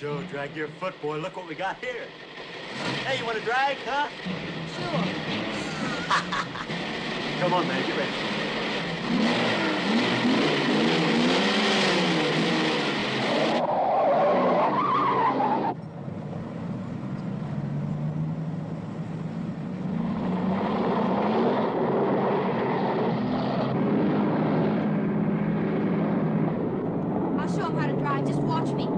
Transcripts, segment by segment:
Joe, drag your foot, boy. Look what we got here. Hey, you want to drag, huh? Sure. Come on, man, get ready. I'll show him how to drive. Just watch me.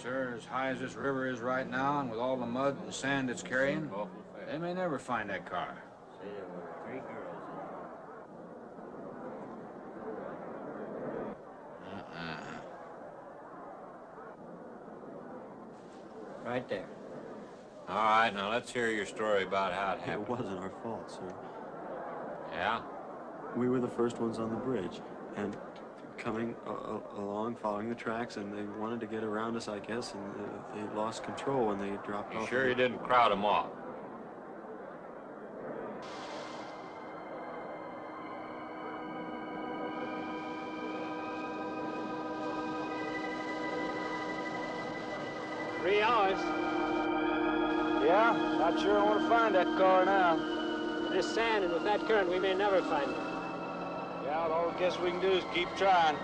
Sir, as high as this river is right now, and with all the mud and sand it's carrying, they may never find that car. Say there were 3 girls in Right there. All right, now let's hear your story about how it happened. It wasn't our fault, sir. Yeah? We were the first ones on the bridge, and coming along, following the tracks, and they wanted to get around us, I guess, and they lost control when they dropped off. You sure you didn't crowd them off? Three hours. Yeah, not sure I want to find that car now. This sand, and with that current, we may never find it. Yeah, all I guess we can do is keep trying.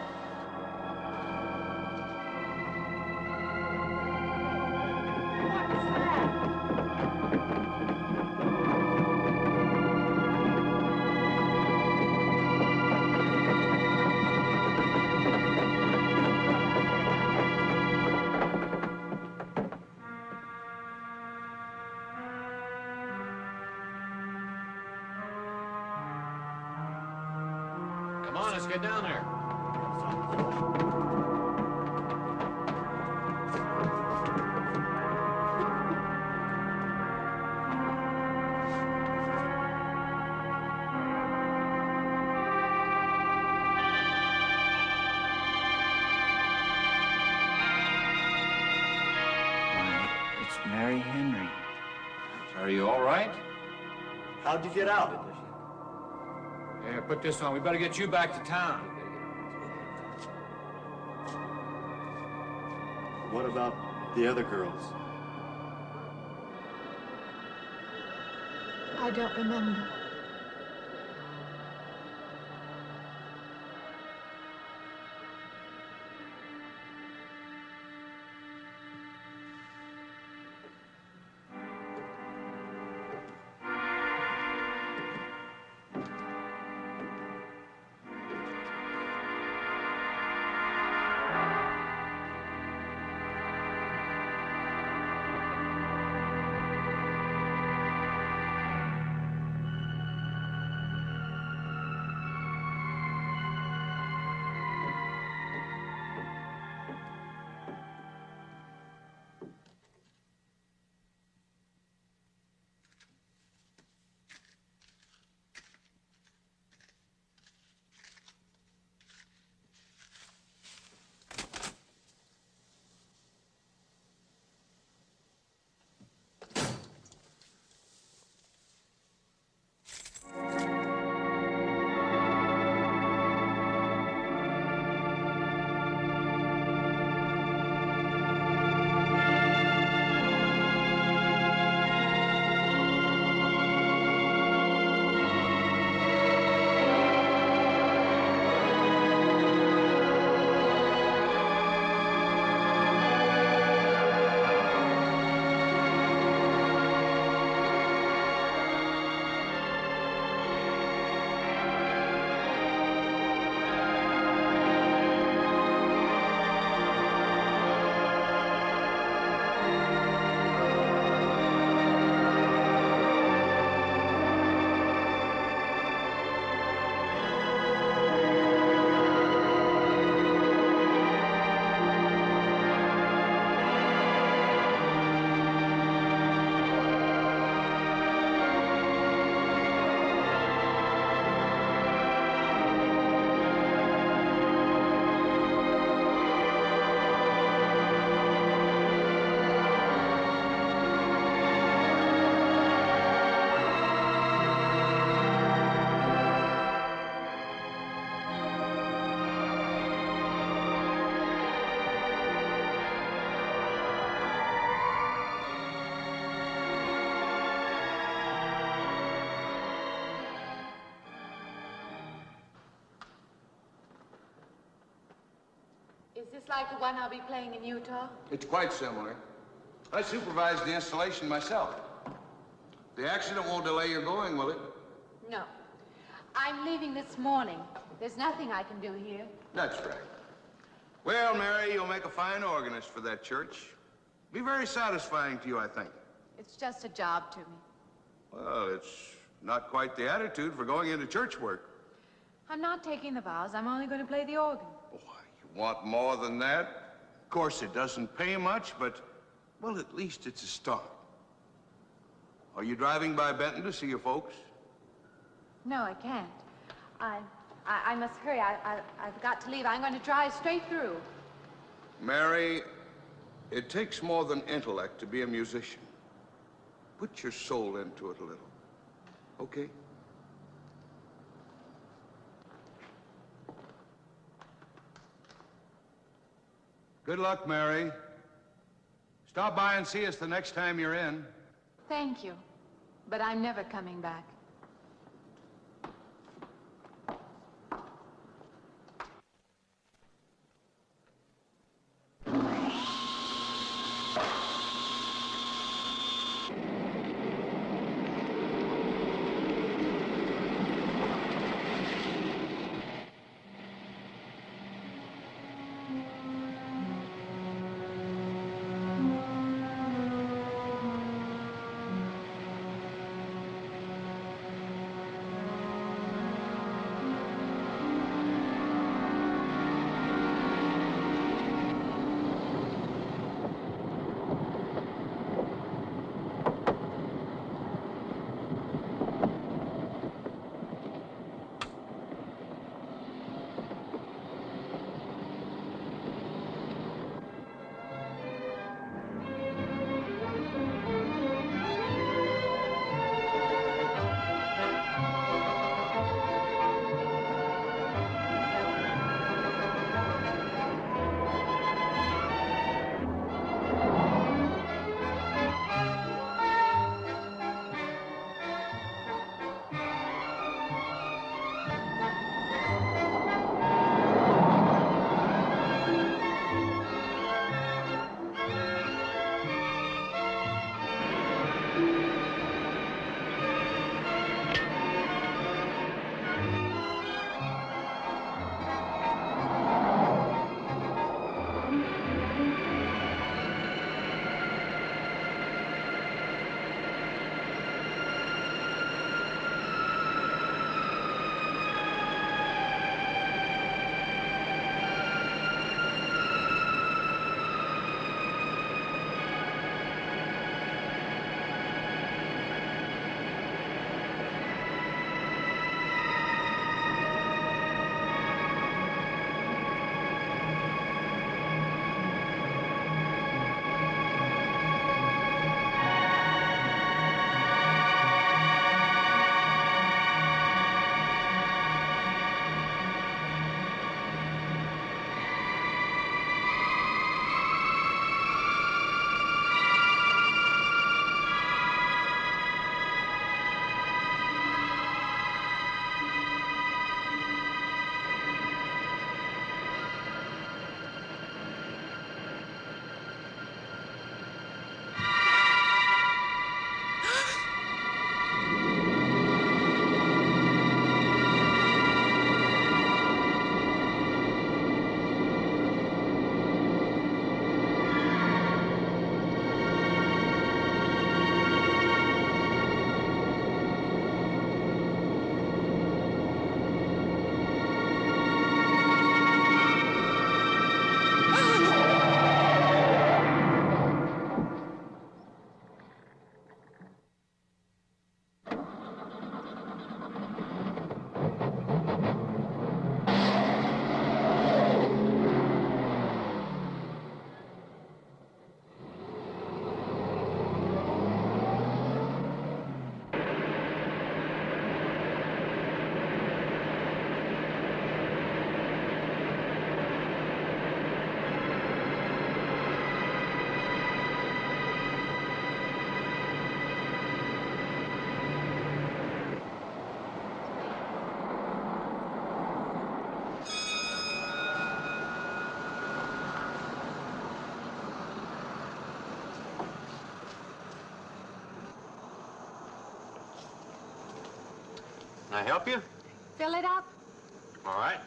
Come on, let's get down there. It's Mary Henry. Are you all right? How'd you get out? Yeah, put this on. We better get you back to town. What about the other girls? I don't remember. Is this like the one I'll be playing in Utah? It's quite similar. I supervised the installation myself. The accident won't delay your going, will it? No. I'm leaving this morning. There's nothing I can do here. That's right. Well, Mary, you'll make a fine organist for that church. Be very satisfying to you, I think. It's just a job to me. Well, it's not quite the attitude for going into church work. I'm not taking the vows. I'm only going to play the organ. Boy, you want more than that? Of course, it doesn't pay much, but, well, at least it's a start. Are you driving by Benton to see your folks? No, I can't. I must hurry. I've got to leave. I'm going to drive straight through. Mary, it takes more than intellect to be a musician. Put your soul into it a little, okay? Good luck, Mary. Stop by and see us the next time you're in. Thank you. But I'm never coming back. I help you? Fill it up. All right.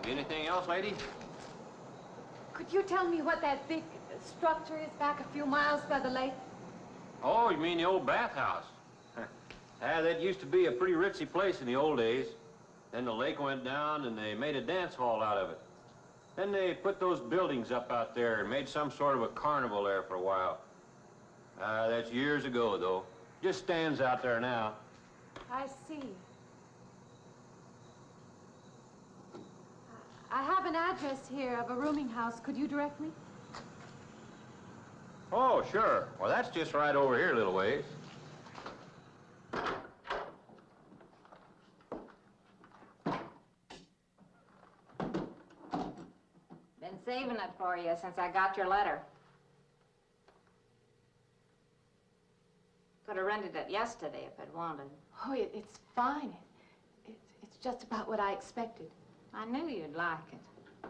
Anything else, lady? Could you tell me what that big structure is back a few miles by the lake? Oh, you mean the old bathhouse? That used to be a pretty ritzy place in the old days. Then the lake went down and they made a dance hall out of it. Then they put those buildings up out there and made some sort of a carnival there for a while. That's years ago, though. Just stands out there now. I see. I have an address here of a rooming house. Could you direct me? Oh, sure. Well, that's just right over here a little ways. Been saving it for you since I got your letter. Could have rented it yesterday if I'd wanted. Oh, it's fine. It's just about what I expected. I knew you'd like it.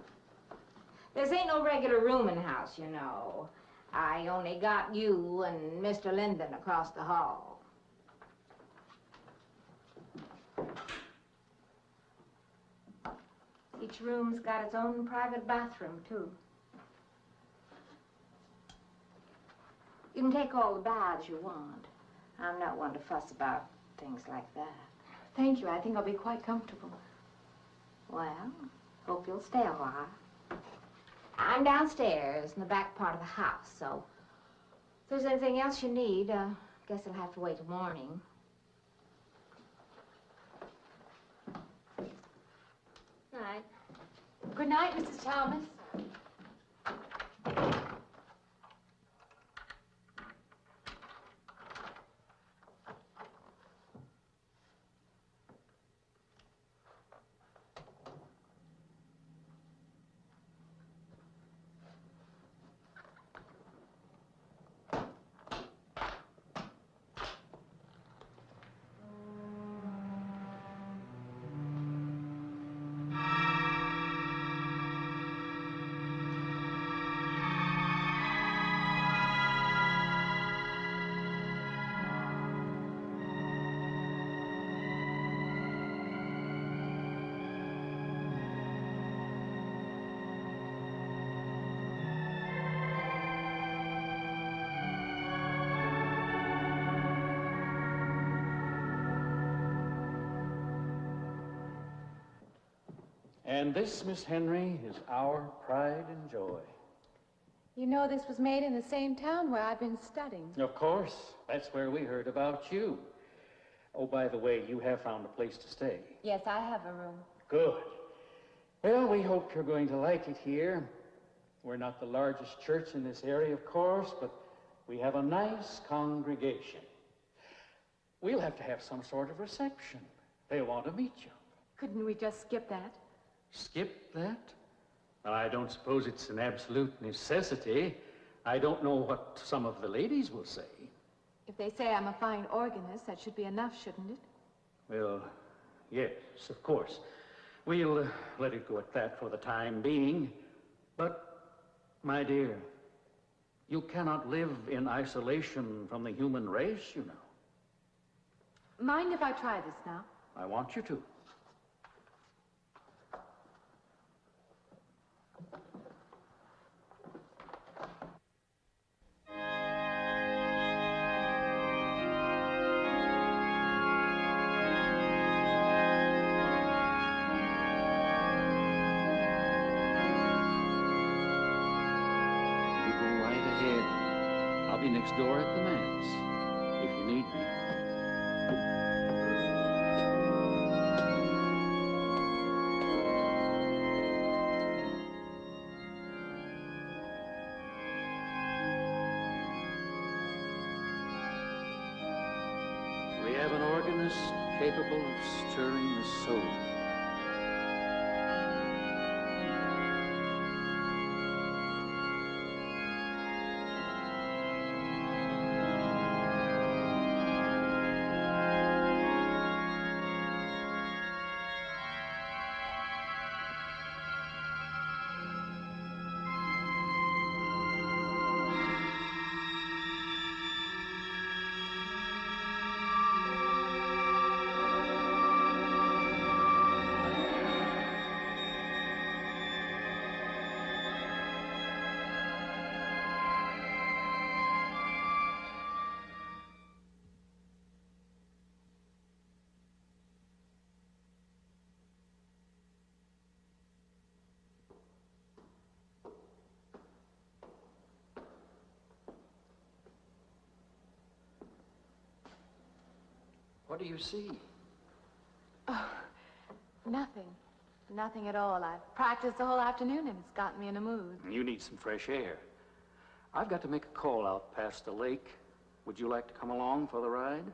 This ain't no regular rooming house, you know. I only got you and Mr. Linden across the hall. Each room's got its own private bathroom, too. You can take all the baths you want. I'm not one to fuss about things like that. Thank you. I think I'll be quite comfortable. Well, hope you'll stay a while. I'm downstairs in the back part of the house, so if there's anything else you need, guess I'll have to wait till morning. Night. Good night, Mrs. Thomas. And this, Miss Henry, is our pride and joy. You know this was made in the same town where I've been studying. Of course. That's where we heard about you. Oh, by the way, you have found a place to stay. Yes, I have a room. Good. Well, we hope you're going to like it here. We're not the largest church in this area, of course, but we have a nice congregation. We'll have to have some sort of reception. They'll want to meet you. Couldn't we just skip that? Skip that? Well, I don't suppose it's an absolute necessity. I don't know what some of the ladies will say. If they say I'm a fine organist, that should be enough, shouldn't it? Well, yes, of course. We'll let it go at that for the time being. But, my dear, you cannot live in isolation from the human race, you know. Mind if I try this now? I want you to. Next door at the manse, if you need me. We have an organist capable of stirring the soul. What do you see? Oh, nothing. Nothing at all. I've practiced the whole afternoon and it's gotten me in a mood. You need some fresh air. I've got to make a call out past the lake. Would you like to come along for the ride?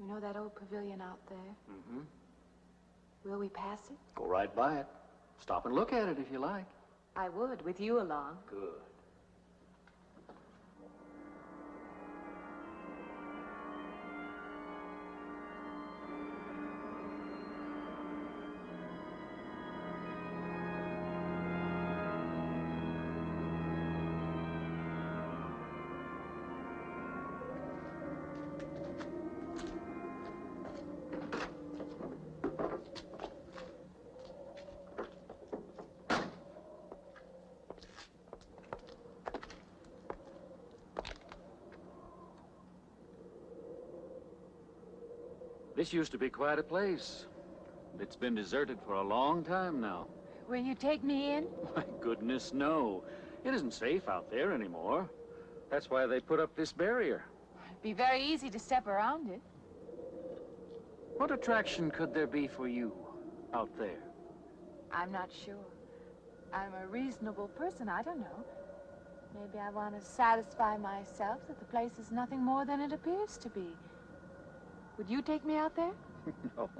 You know that old pavilion out there? Mm-hmm. Will we pass it? Go right by it. Stop and look at it if you like. I would, with you along. Good. This used to be quite a place. It's been deserted for a long time now. Will you take me in? My goodness, no. It isn't safe out there anymore. That's why they put up this barrier. It'd be very easy to step around it. What attraction could there be for you out there? I'm not sure. I'm a reasonable person. I don't know. Maybe I want to satisfy myself that the place is nothing more than it appears to be. Would you take me out there? No.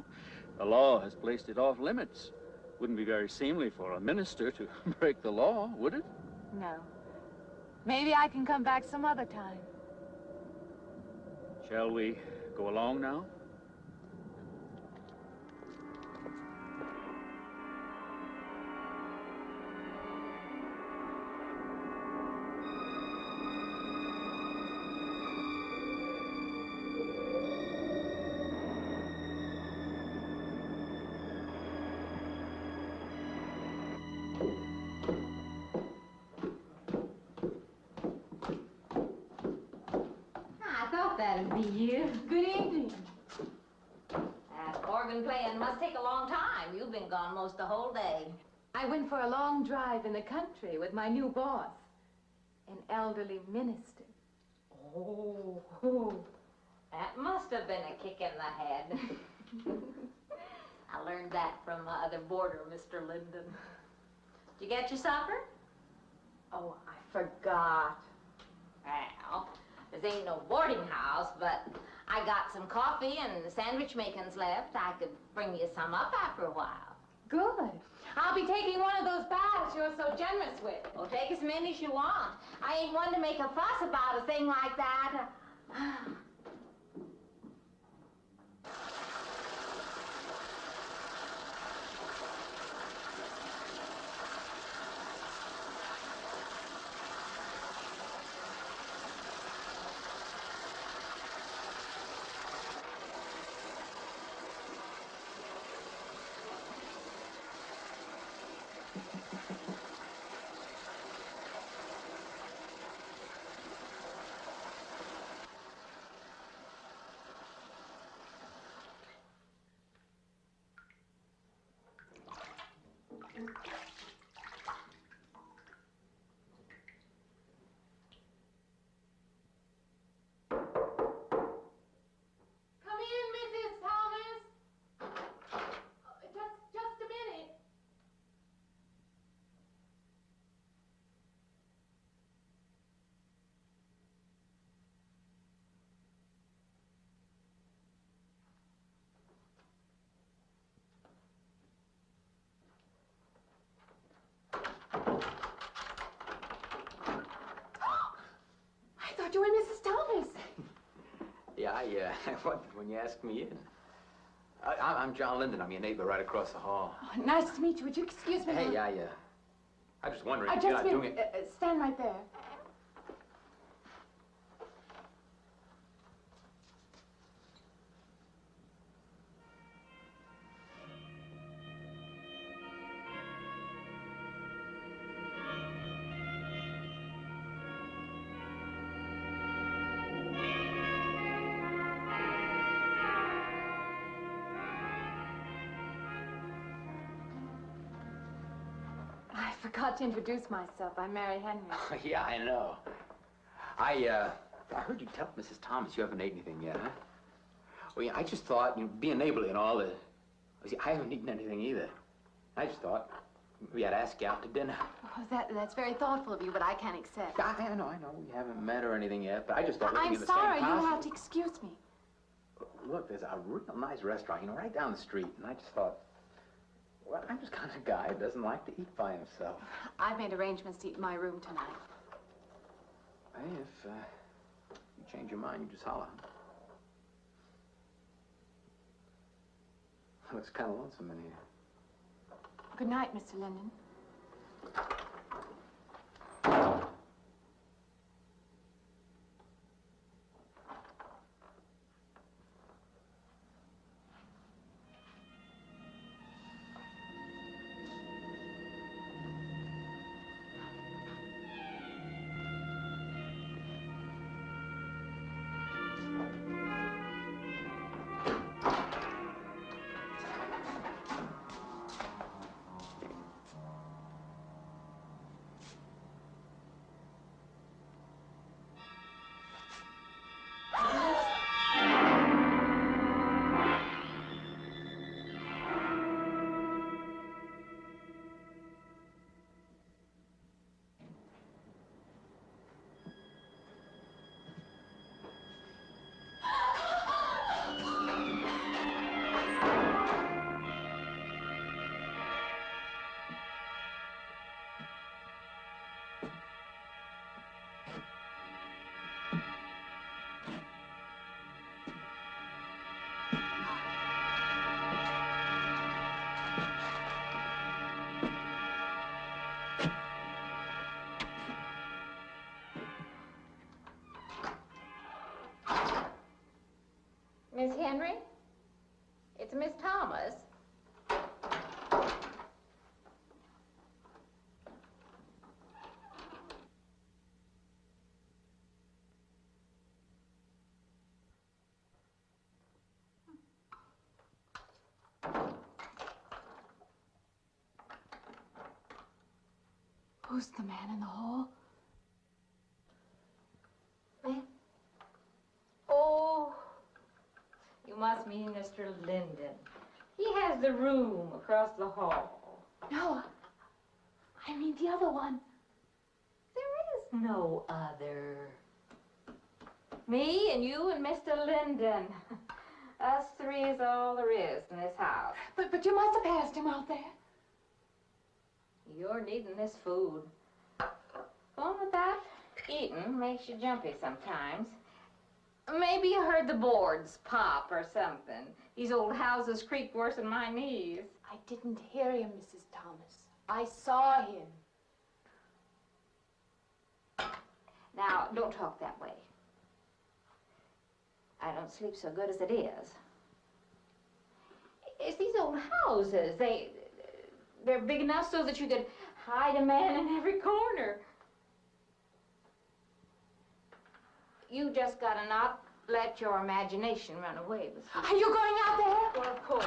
The law has placed it off limits. Wouldn't be very seemly for a minister to break the law, would it? No. Maybe I can come back some other time. Shall we go along now? That'd be you. Good evening. That organ playing must take a long time. You've been gone most the whole day. I went for a long drive in the country with my new boss, an elderly minister. Oh, that must have been a kick in the head. I learned that from my other boarder, Mr. Linden. Did you get your supper? Oh, I forgot. Well, this ain't no boarding house, but I got some coffee and sandwich makings left. I could bring you some up after a while. Good. I'll be taking one of those baths you're so generous with. Well, take as many as you want. I ain't one to make a fuss about a thing like that. You and Mrs. Thomas. Yeah, I wondered when you asked me in. I'm John Linden. I'm your neighbor right across the hall. Oh, nice to meet you. Would you excuse me? Hey, I was just wondering if you're not doing it. Stand right there. I forgot to introduce myself. I'm Mary Henry. Oh, yeah, I know. I heard you tell Mrs. Thomas you haven't ate anything yet, huh? Well, yeah, I just thought, being neighborly and all, see, I haven't eaten anything either. I just thought maybe I'd ask you out to dinner. Oh, that's very thoughtful of you, but I can't accept. I know. We haven't met or anything yet, but I just thought... I'm sorry, you'll have to excuse me. Look, there's a real nice restaurant, right down the street, and I just thought, well, I'm just kind of a guy who doesn't like to eat by himself. I've made arrangements to eat in my room tonight. Hey, if you change your mind, you just holler. Looks kind of lonesome in here. Good night, Mr. Linden. Miss Henry? It's Miss Thomas. Who's the man in the hall? Man? Oh, you must mean Mr. Linden. He has the room across the hall. No, I mean the other one. There is no other. Me and you and Mr. Linden. Us three is all there is in this house. But you must have passed him out there. You're needing this food. Going without eating makes you jumpy sometimes. Maybe you heard the boards pop or something. These old houses creak worse than my knees. I didn't hear him, Mrs. Thomas. I saw him. Now, don't talk that way. I don't sleep so good as it is. It's these old houses. They're big enough so that you could hide a man in every corner. You just gotta not let your imagination run away with you. Are you going out there? Well, of course.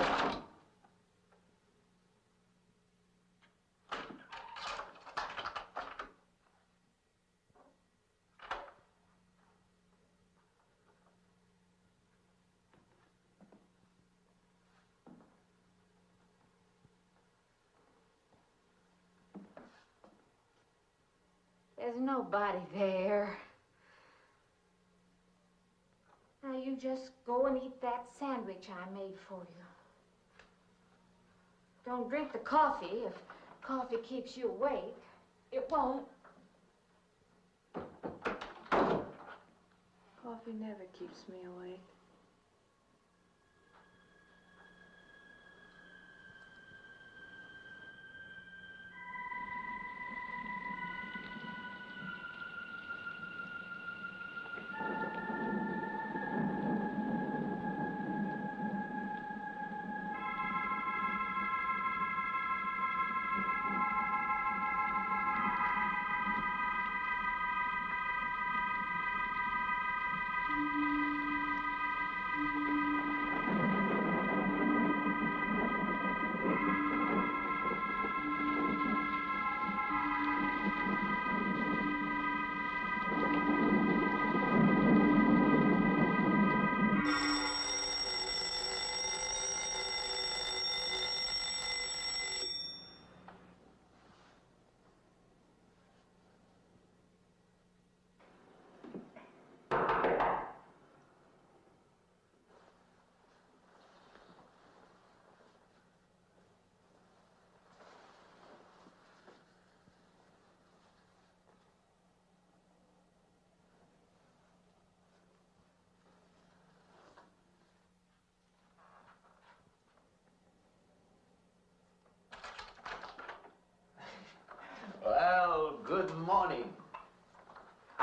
There's nobody there. Now you just go and eat that sandwich I made for you. Don't drink the coffee if coffee keeps you awake. It won't. Coffee never keeps me awake.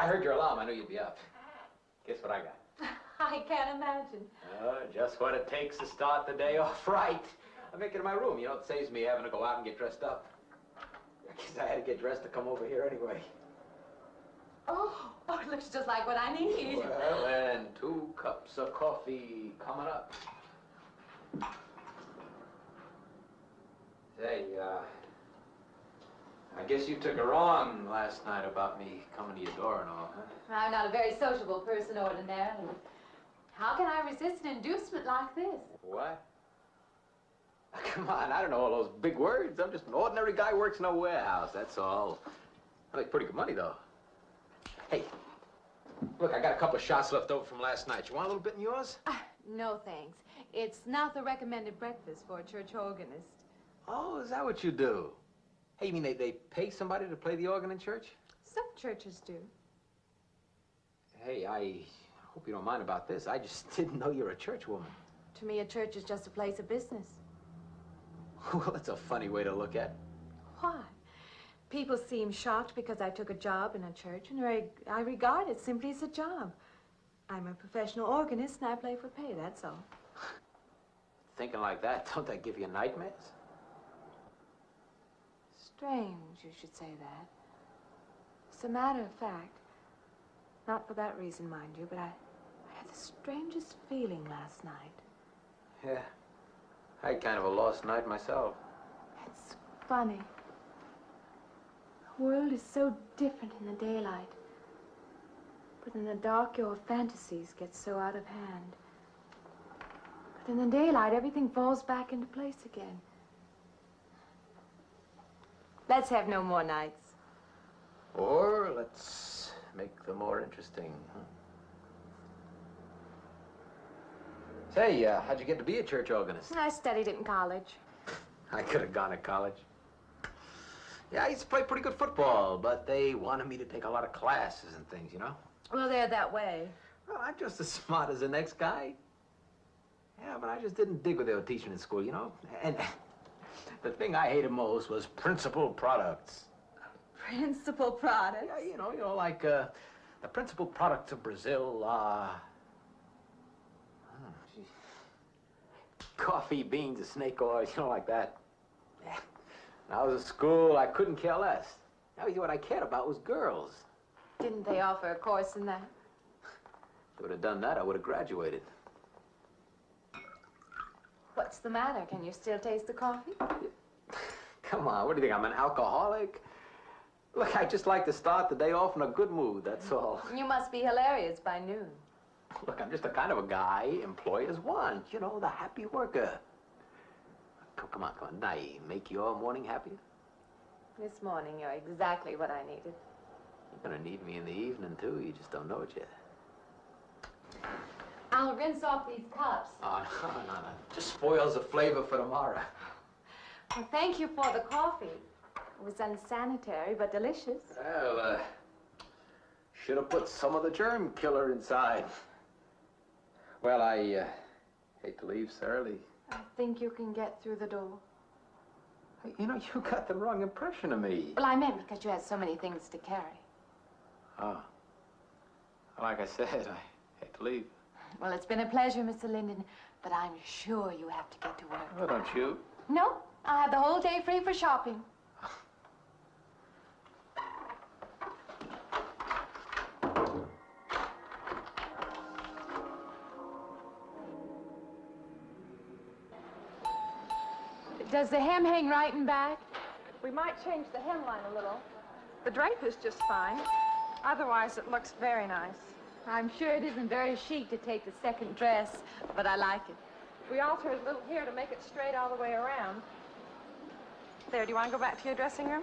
I heard your alarm. I knew you'd be up. Guess what I got? I can't imagine. Just what it takes to start the day off right. I make it in my room. You know, it saves me having to go out and get dressed up. I guess I had to get dressed to come over here anyway. Oh, it looks just like what I need. Well, and 2 cups of coffee coming up. Say, I guess you took her on last night about me coming to your door and all, huh? I'm not a very sociable person ordinarily. How can I resist an inducement like this? What? Come on, I don't know all those big words. I'm just an ordinary guy who works in a warehouse, that's all. I make pretty good money, though. Hey, look, I got a couple of shots left over from last night. You want a little bit in yours? No, thanks. It's not the recommended breakfast for a church organist. Oh, is that what you do? Hey, you mean they pay somebody to play the organ in church? Some churches do. Hey, I hope you don't mind about this. I just didn't know you're a church woman. To me, a church is just a place of business. Well, that's a funny way to look at it. Why? People seem shocked because I took a job in a church, and I regard it simply as a job. I'm a professional organist, and I play for pay, that's all. Thinking like that, don't that give you nightmares? Strange you should say that. As a matter of fact, not for that reason, mind you, but I had the strangest feeling last night. Yeah, I had kind of a lost night myself. It's funny. The world is so different in the daylight. But in the dark, your fantasies get so out of hand. But in the daylight, everything falls back into place again. Let's have no more nights. Or let's make them more interesting. Say, how'd you get to be a church organist? I studied it in college. I could have gone to college. Yeah, I used to play pretty good football, but they wanted me to take a lot of classes and things, you know? Well, they're that way. Well, I'm just as smart as the next guy. Yeah, but I just didn't dig what they were teaching in school, you know? And the thing I hated most was principal products. Principal products? Yeah, you know, like the principal products of Brazil are... coffee, beans, snake oil, you know, like that. Yeah. When I was at school, I couldn't care less. Now, what I cared about was girls. Didn't they offer a course in that? If they would have done that, I would have graduated. What's the matter? Can you still taste the coffee? Come on, what do you think, I'm an alcoholic? Look, I just like to start the day off in a good mood, that's all. You must be hilarious by noon. Look, I'm just the kind of a guy employers want, you know, the happy worker. Come on, did I make your morning happier? This morning, you're exactly what I needed. You're gonna need me in the evening, too. You just don't know it yet. I'll rinse off these cups. Oh, no. Just spoils the flavor for tomorrow. Well, thank you for the coffee. It was unsanitary, but delicious. Well, should have put some of the germ killer inside. Well, I hate to leave so early. I think you can get through the door. You know, you got the wrong impression of me. Well, I meant because you had so many things to carry. Oh. Like I said, I hate to leave. Well, it's been a pleasure, Mr. Linden, but I'm sure you have to get to work. Oh, don't you? No, I have the whole day free for shopping. Does the hem hang right and back? We might change the hemline a little. The drape is just fine. Otherwise, it looks very nice. I'm sure it isn't very chic to take the second dress, but I like it. We altered a little here to make it straight all the way around. There, do you want to go back to your dressing room?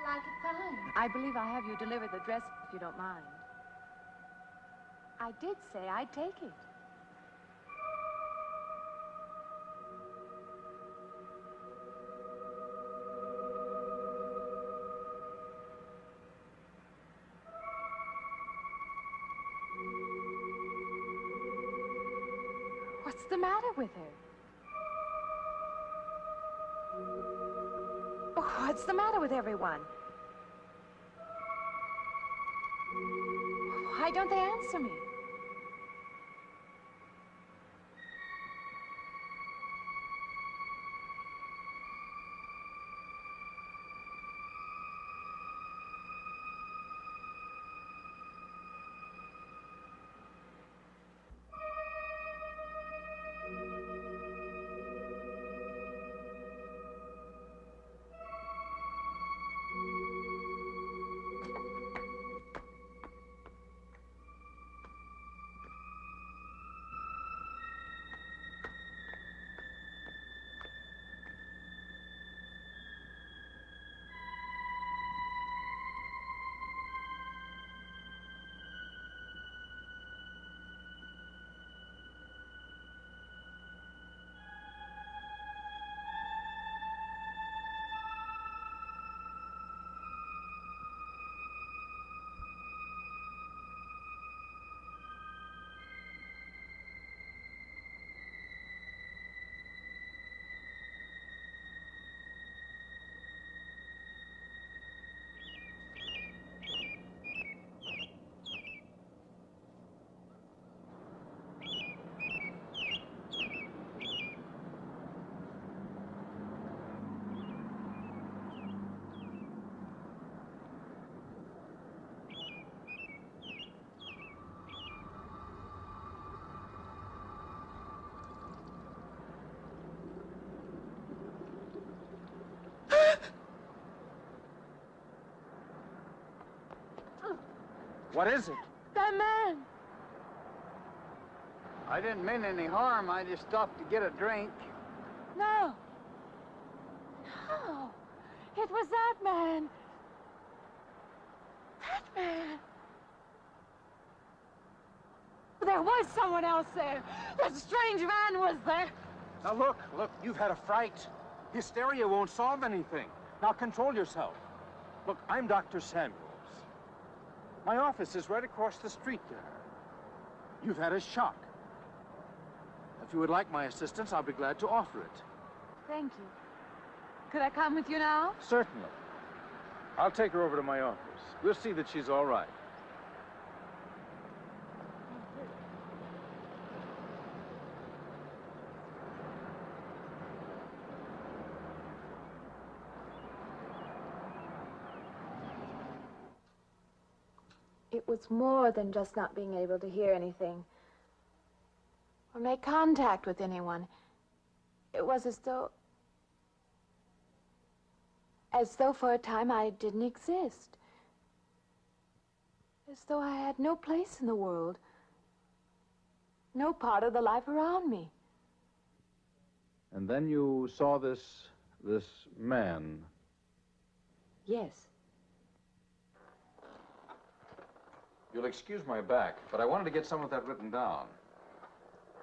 like it fine. I believe I have you deliver the dress if you don't mind. I did say I'd take it. What's the matter with her? Oh, what's the matter with everyone? Why don't they answer me? What is it? That man. I didn't mean any harm. I just stopped to get a drink. No. No. It was that man. That man. There was someone else there. That strange man was there. Now look, you've had a fright. Hysteria won't solve anything. Now control yourself. Look, I'm Dr. Samuels. My office is right across the street there. You've had a shock. If you would like my assistance, I'll be glad to offer it. Thank you. Could I come with you now? Certainly. I'll take her over to my office. We'll see that she's all right. It was more than just not being able to hear anything or make contact with anyone. It was as though for a time I didn't exist. As though I had no place in the world, no part of the life around me. And then you saw this man. Yes. You'll excuse my back, but I wanted to get some of that written down.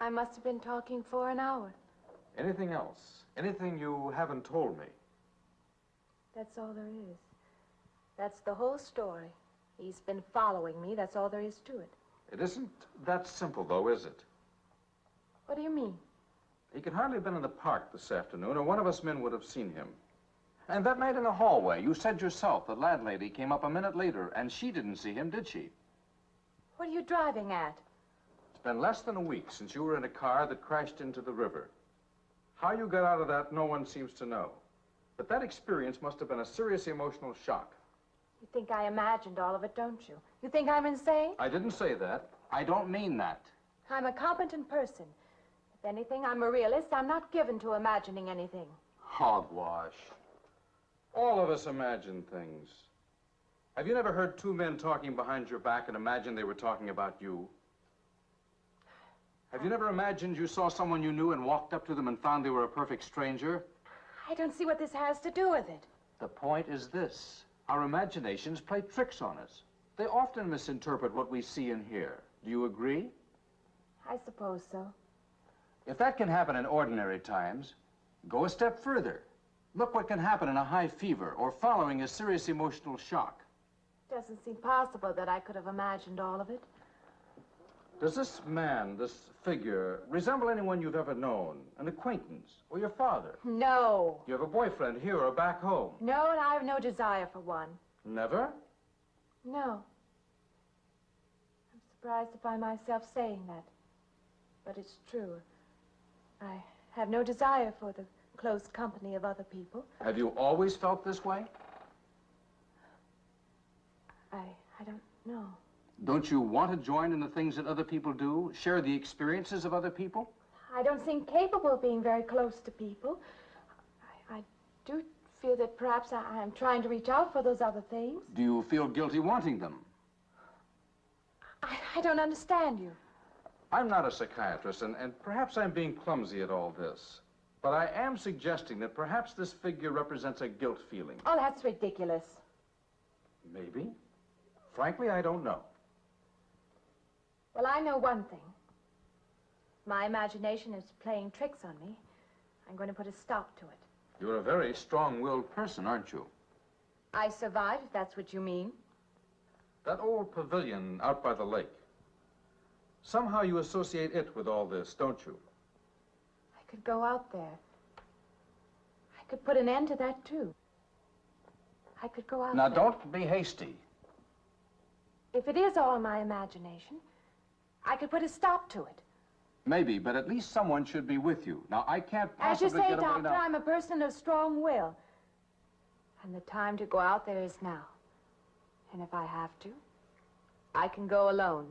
I must have been talking for an hour. Anything else? Anything you haven't told me? That's all there is. That's the whole story. He's been following me. That's all there is to it. It isn't that simple, though, is it? What do you mean? He could hardly have been in the park this afternoon, or one of us men would have seen him. And that night in the hallway, you said yourself the landlady came up a minute later, and she didn't see him, did she? What are you driving at? It's been less than a week since you were in a car that crashed into the river. How you got out of that, no one seems to know. But that experience must have been a serious emotional shock. You think I imagined all of it, don't you? You think I'm insane? I didn't say that. I don't mean that. I'm a competent person. If anything, I'm a realist. I'm not given to imagining anything. Hogwash. All of us imagine things. Have you never heard two men talking behind your back and imagined they were talking about you? Have you never imagined you saw someone you knew and walked up to them and found they were a perfect stranger? I don't see what this has to do with it. The point is this. Our imaginations play tricks on us. They often misinterpret what we see and hear. Do you agree? I suppose so. If that can happen in ordinary times, go a step further. Look what can happen in a high fever or following a serious emotional shock. Doesn't seem possible that I could have imagined all of it. Does this man, this figure, resemble anyone you've ever known? An acquaintance? Or your father? No. You have a boyfriend here or back home? No, and I have no desire for one. Never? No. I'm surprised to find myself saying that. But it's true. I have no desire for the close company of other people. Have you always felt this way? I don't know. Don't you want to join in the things that other people do? Share the experiences of other people? I don't seem capable of being very close to people. I do feel that perhaps I'm trying to reach out for those other things. Do you feel guilty wanting them? I don't understand you. I'm not a psychiatrist, and perhaps I'm being clumsy at all this. But I am suggesting that perhaps this figure represents a guilt feeling. Oh, that's ridiculous. Maybe. Frankly, I don't know. Well, I know one thing. My imagination is playing tricks on me. I'm going to put a stop to it. You're a very strong-willed person, aren't you? I survived, if that's what you mean. That old pavilion out by the lake. Somehow you associate it with all this, don't you? I could go out there. I could put an end to that, too. I could go out Now, there. don't be hasty. If it is all my imagination, I could put a stop to it. Maybe, but at least someone should be with you. Now, I can't As you possibly say, get away Doctor, now. I'm a person of strong will. And the time to go out there is now. And if I have to, I can go alone.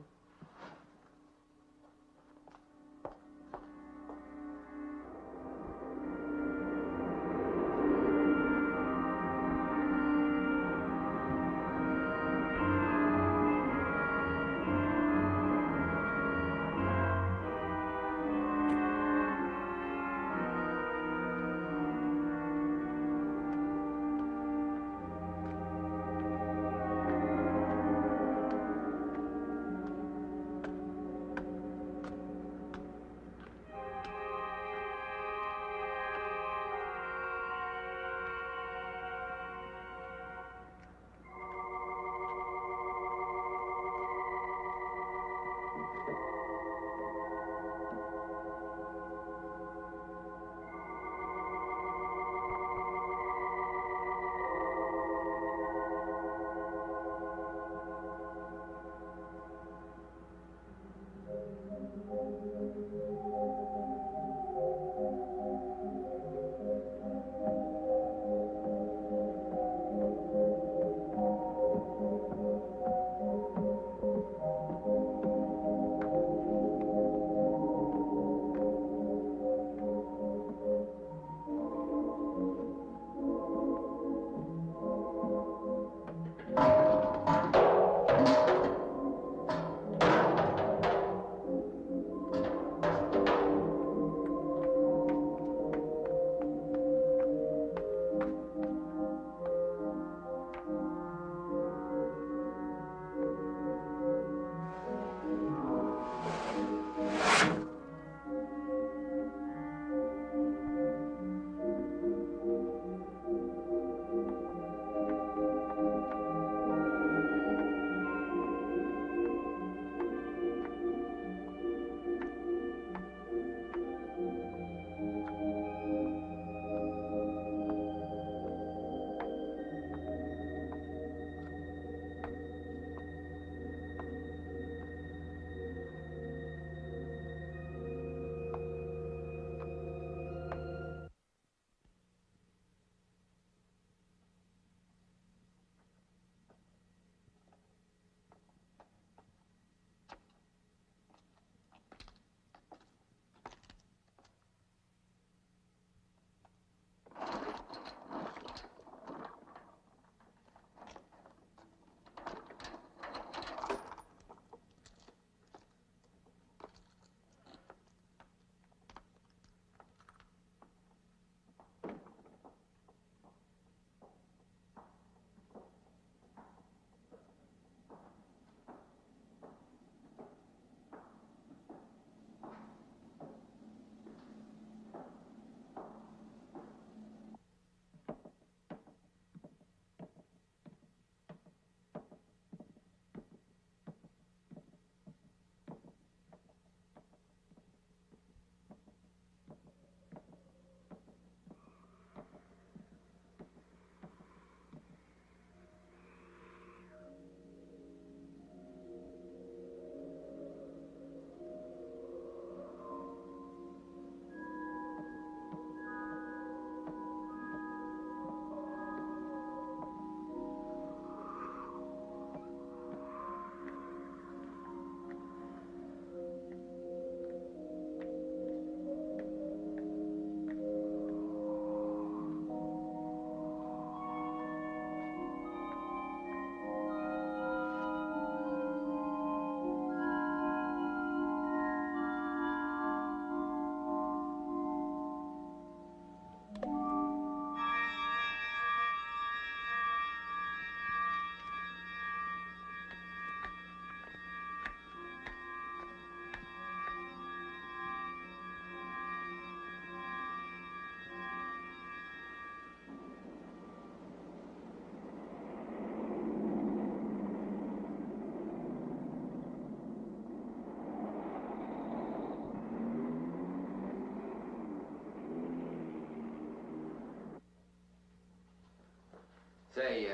Say,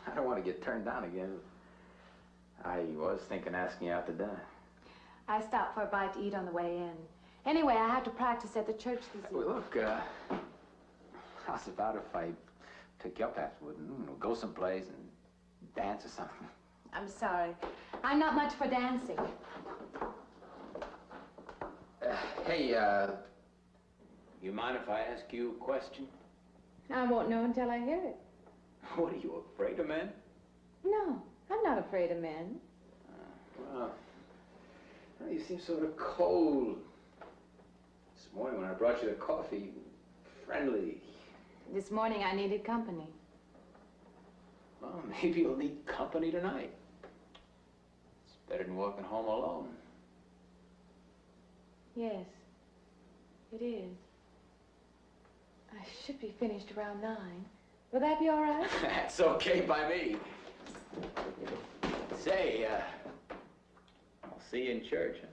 I don't want to get turned down again. I was thinking asking you out to dinner. I stopped for a bite to eat on the way in. Anyway, I have to practice at the church this evening. Well, look, how's about if I took you up afterward and go someplace and dance or something? I'm sorry. I'm not much for dancing. Hey, you mind if I ask you a question? I won't know until I hear it. What, are you afraid of men? No, I'm not afraid of men. Well, you seem sort of cold. This morning when I brought you the coffee, friendly. This morning I needed company. Well, maybe you'll need company tonight. It's better than walking home alone. Yes, it is. I should be finished around 9. Will that be all right? That's okay by me. Say, I'll see you in church, huh?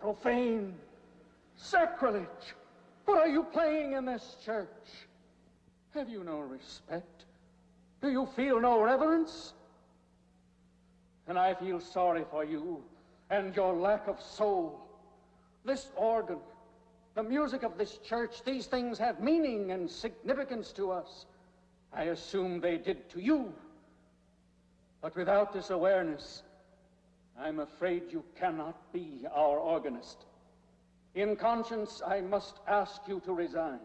Profane, sacrilege. What are you playing in this church? Have you no respect? Do you feel no reverence? And I feel sorry for you and your lack of soul. This organ, the music of this church, these things have meaning and significance to us. I assume they did to you. But without this awareness, I'm afraid you cannot be our organist. In conscience, I must ask you to resign.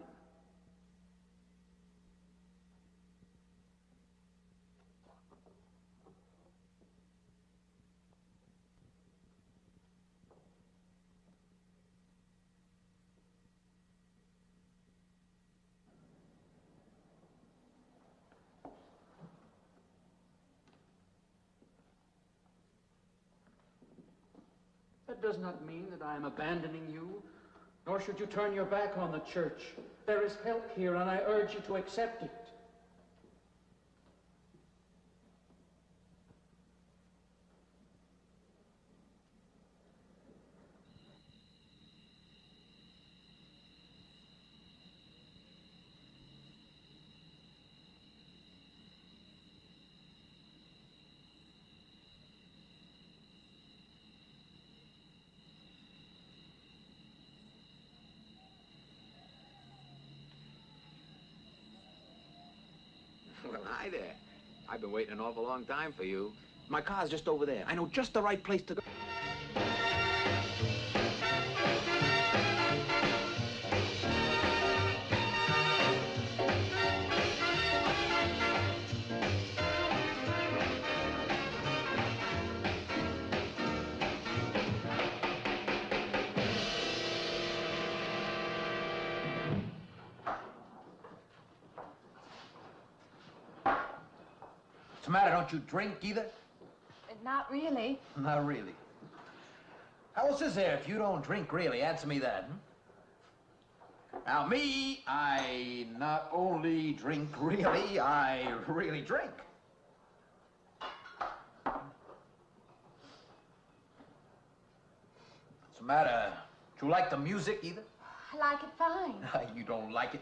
That does not mean that I am abandoning you, nor should you turn your back on the church. There is help here, and I urge you to accept it. Well, hi there. I've been waiting an awful long time for you. My car's just over there. I know just the right place to go. What's the matter? Don't you drink either? Not really. Not really. How else is there if you don't drink really? Answer me that, Now, me, I not only drink really, I really drink. What's the matter? Do you like the music either? I like it fine. You don't like it.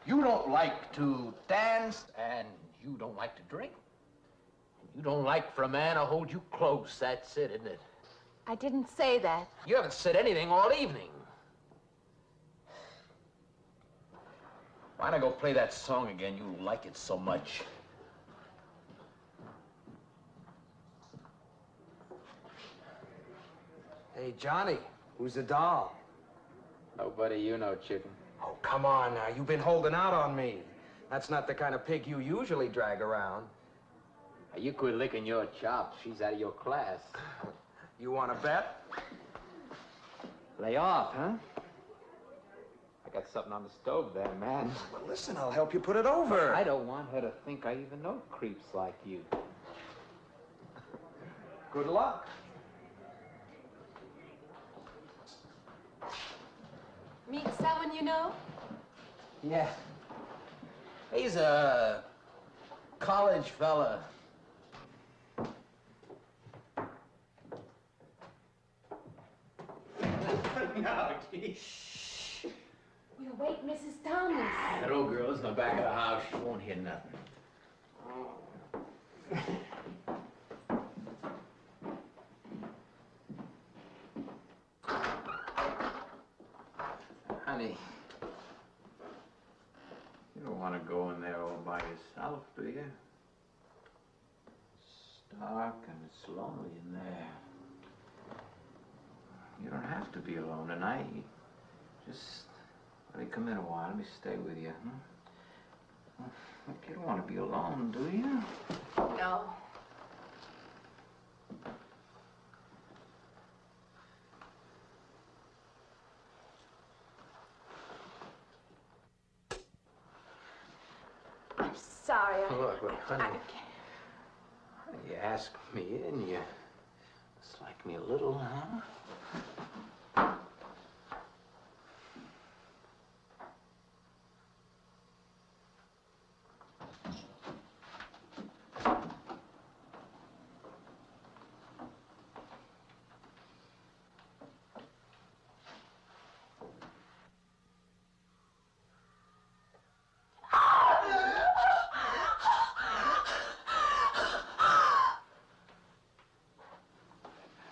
You don't like to dance, and you don't like to drink. You don't like for a man to hold you close. That's it, isn't it? I didn't say that. You haven't said anything all evening. Why not go play that song again? You like it so much. Hey, Johnny, who's the doll? Nobody you know, chicken. Oh, come on now. You've been holding out on me. That's not the kind of pig you usually drag around. You quit licking your chops. She's out of your class. You want to bet? Lay off, huh? I got something on the stove there, man. Well, listen, I'll help you put it over. I don't want her to think I even know creeps like you. Good luck. Meet someone you know? Yeah. He's a college fella. No, geez. We'll wait Mrs. Thomas. That old girl's in the back of the house. She won't hear nothing. Honey, you don't want to go in there all by yourself, do you? It's dark and it's lonely in there. You don't have to be alone tonight. Just let me come in a while. Let me stay with you. Look, you don't want to be alone, do you? No. I'm sorry. Look, honey. You asked me in, you dislike me a little, huh?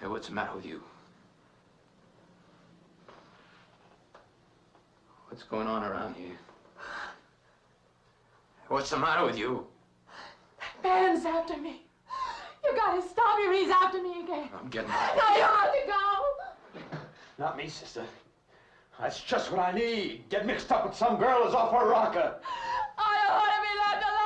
What's the matter with you? What's going on around here? What's the matter with you? That man's after me. You gotta stop him. He's after me again. I'm getting out. No, you have to go. Not me, sister. That's just what I need. Get mixed up with some girl who's off her rocker. I don't want to be left alone.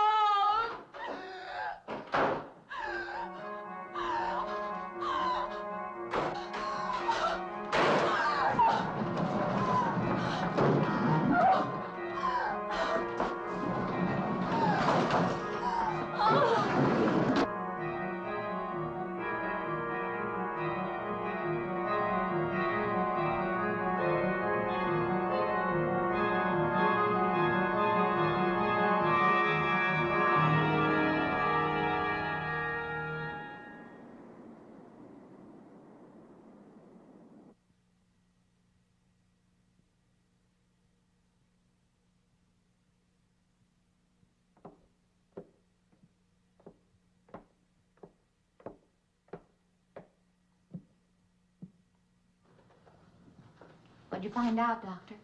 What'd you find out, Doctor?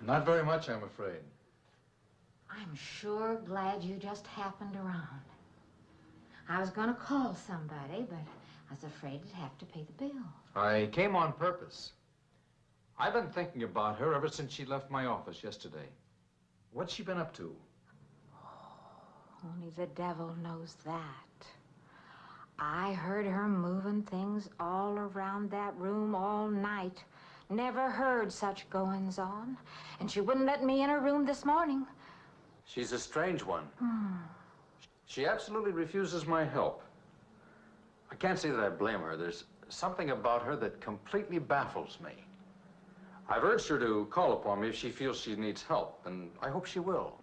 Not very much, I'm afraid. I'm sure glad you just happened around. I was gonna call somebody, but I was afraid I'd have to pay the bill. I came on purpose. I've been thinking about her ever since she left my office yesterday. What's she been up to? Only the devil knows that. I heard her moving things all around that room all night. Never heard such goings on. And she wouldn't let me in her room this morning. She's a strange one. She absolutely refuses my help. I can't say that I blame her. There's something about her that completely baffles me. I've urged her to call upon me if she feels she needs help, and I hope she will.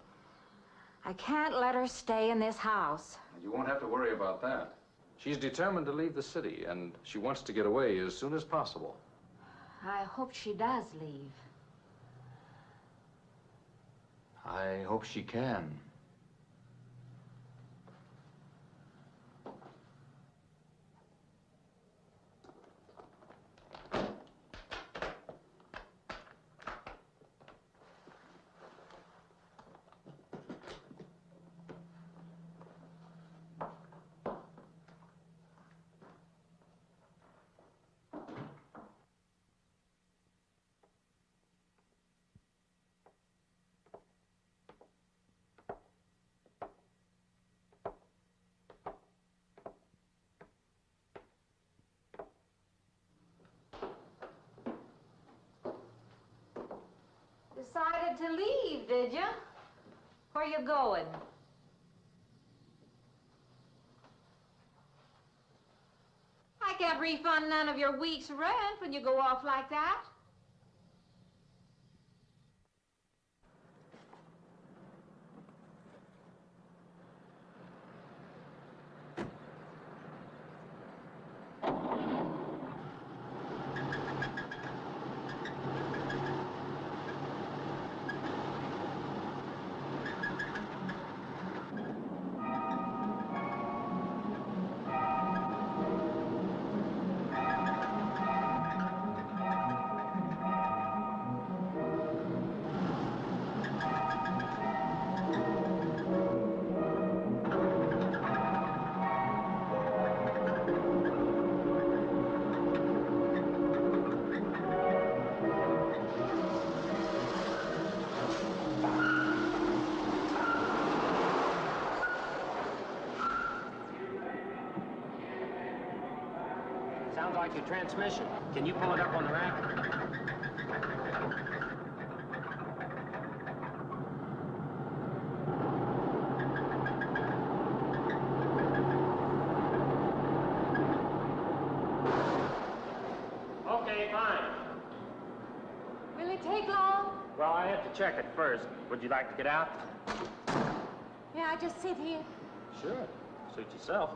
I can't let her stay in this house. You won't have to worry about that. She's determined to leave the city, and she wants to get away as soon as possible. I hope she does leave. I hope she can. Decided to leave, did you? Where you going? I can't refund none of your week's rent when you go off like that. Sounds like your transmission. Can you pull it up on the rack? Okay, fine. Will it take long? Well, I have to check it first. Would you like to get out? May I just sit here? Sure. Suit yourself.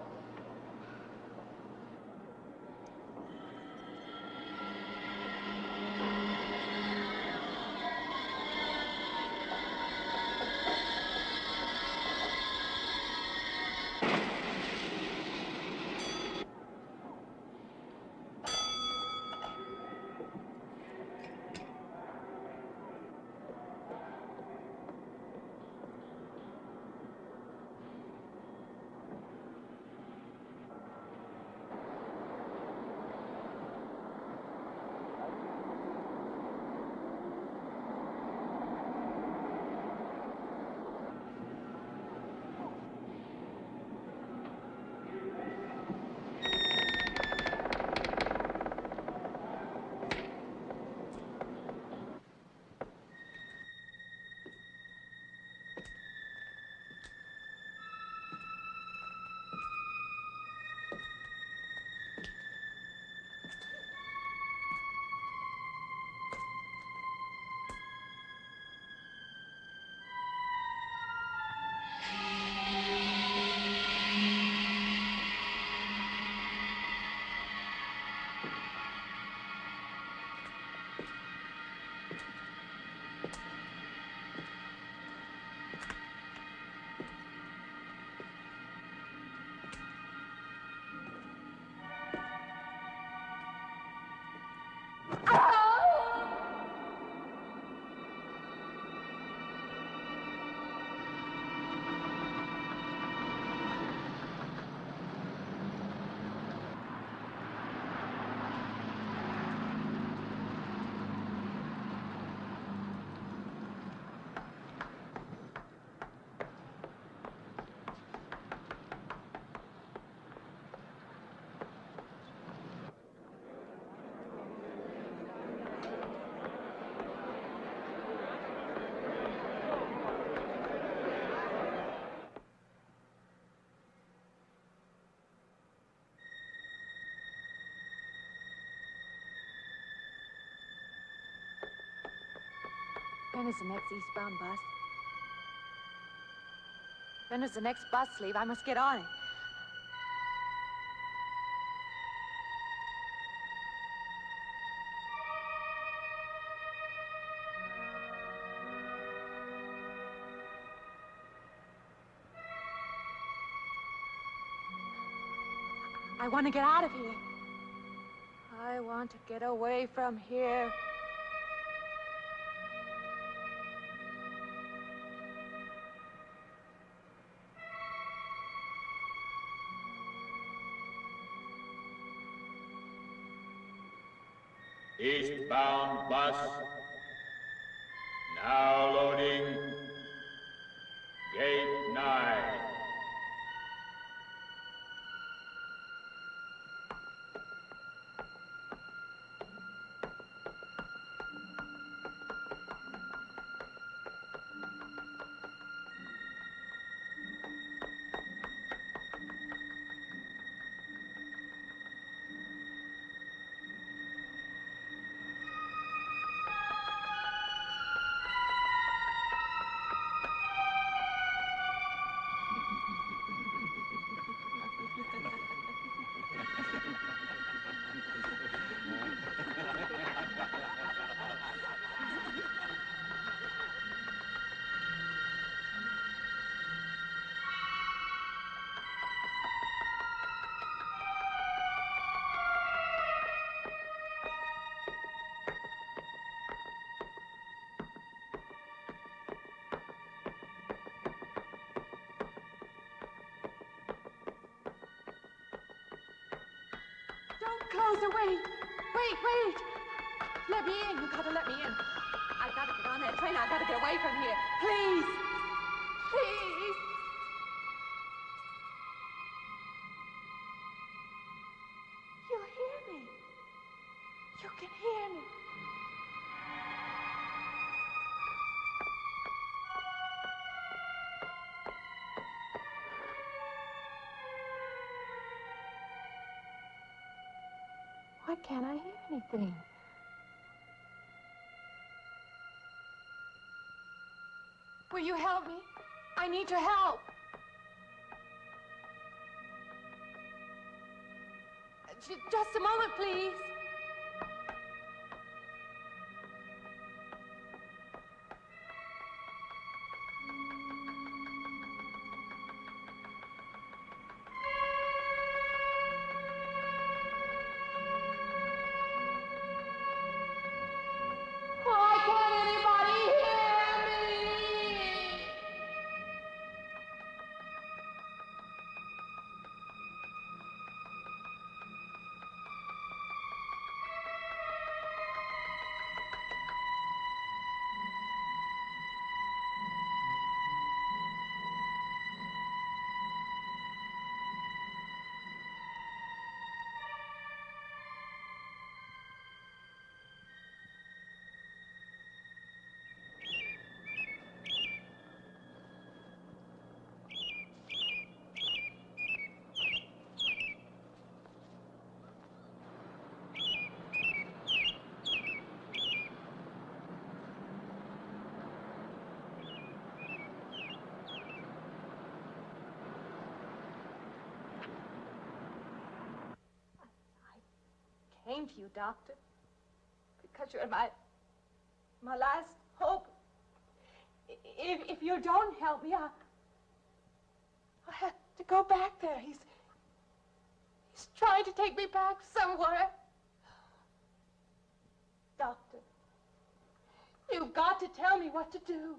When is the next eastbound bus? When does the next bus leave? I must get on it. I want to get out of here. I want to get away from here. Eastbound bus. Now loading. Gate 9. Close the wait. Wait. Let me in. You gotta let me in. I gotta get on that train. I gotta get away from here. Please. Please. You hear me. You can hear me. Why can't I hear anything? Will you help me? I need your help. Just a moment, please. Came to you, Doctor, because you're my last hope. If you don't help me, I'll have to go back there. He's trying to take me back somewhere. Doctor, you've got to tell me what to do.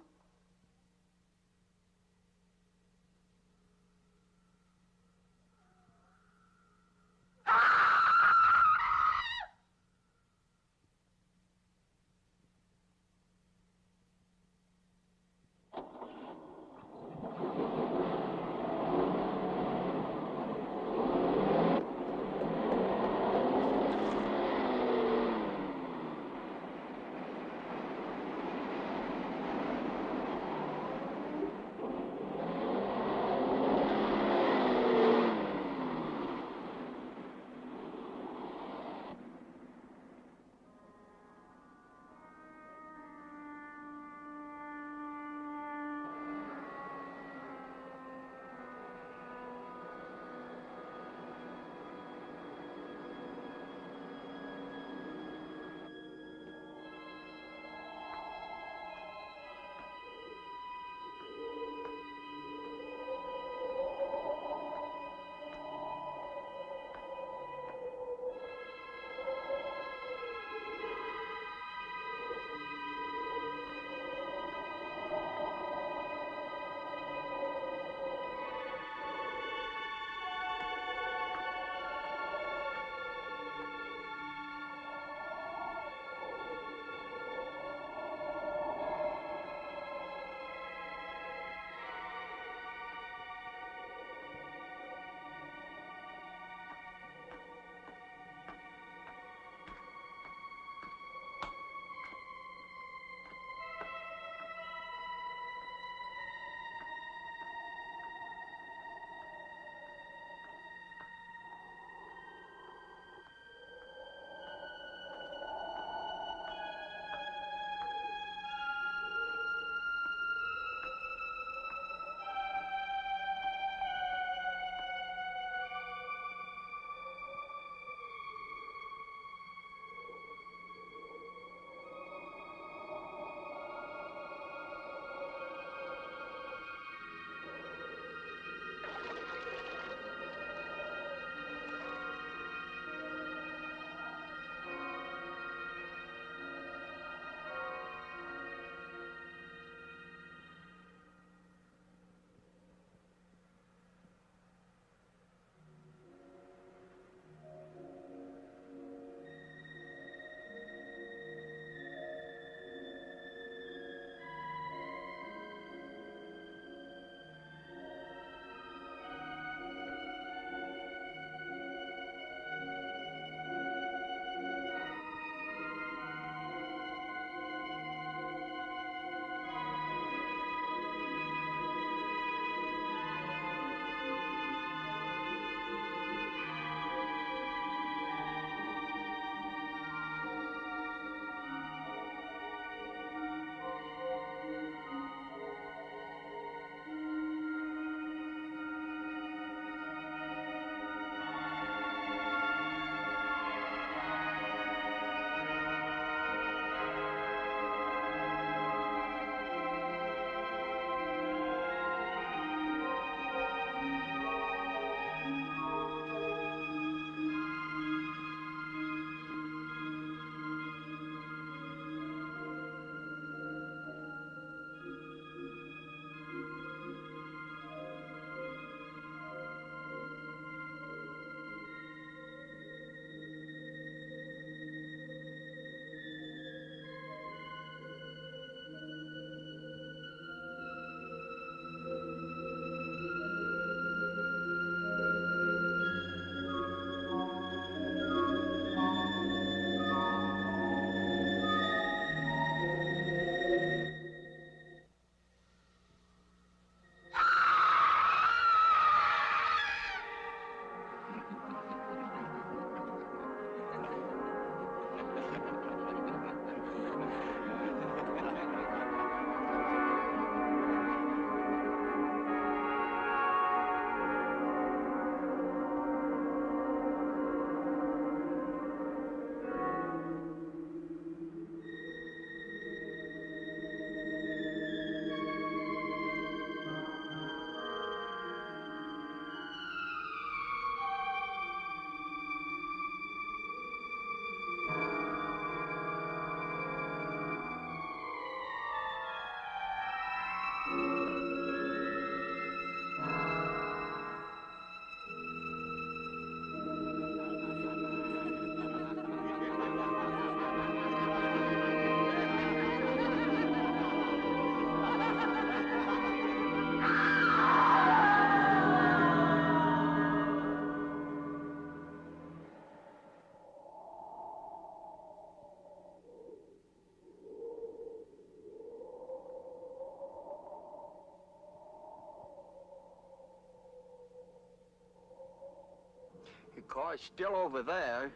car still over there,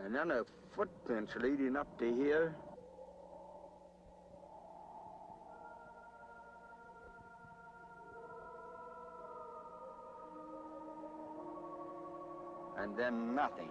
and then a footprints leading up to here. And then nothing.